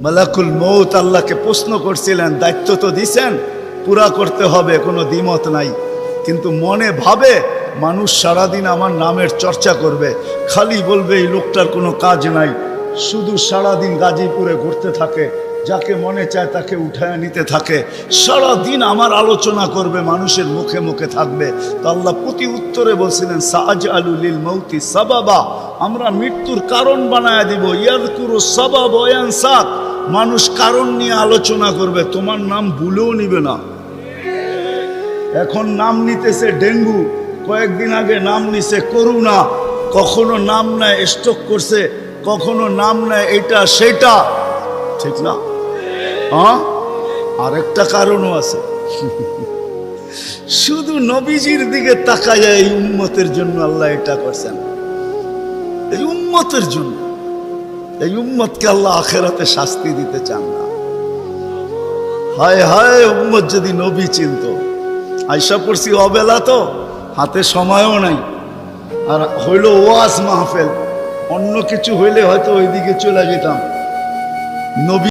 মালাকুল মউত আল্লাহকে প্রশ্ন করছিলেন, দায়িত্ব তো দিছেন, পুরা করতে হবে, কোনো দ্বিমত নাই। কিন্তু মনে ভাবে মানুষ সারাদিন আমার নামের চর্চা করবে, খালি বলবে এই লোকটার কোনো কাজ নাই, শুধু সারাদিন গাজীপুরে ঘুরতে থাকে, যাকে মনে চায় তাকে উঠায় নিতে থাকে, সারাদিন আমার আলোচনা করবে, মানুষের মুখে মুখে থাকবে। তো আল্লাহ প্রতি উত্তরে বলছিলেন, সাআজআলু লিল মাউতি সাবাবা, আমরা মৃত্যুর কারণ বানায় দিব। ইয়াযকুরু সাবাব ওয়া ইয়ানসা, মানুষ কারণ নিয়ে আলোচনা করবে, তোমার নাম ভুলেও নিবে না। এখন নাম নিতেছে ডেঙ্গু, কয়েকদিন আগে নাম নিছে করোনা, কখনো নাম নেয় স্ট্রোক করছে, কখনো নাম নেয় এটা সেটা, ঠিক না? হ্যাঁ, আরেকটা কারণও আছে। শুধু নবীজির দিকে তাকায়, এই উম্মতের জন্য আল্লাহ এটা করছেন, এই উম্মতের জন্য। এই উম্মতকে আল্লাহ আখিরাতে শাস্তি দিতে চান না। হায় হায়, উম্মত যদি নবী চিনত। আয়সা পড়ছি অবেলা, তো হাতে সময়ও নাই, আর হইল ওয়াজ মাহফিল, অন্য কিছু হইলে হয়তো ওইদিকে চলে যেতাম। নবী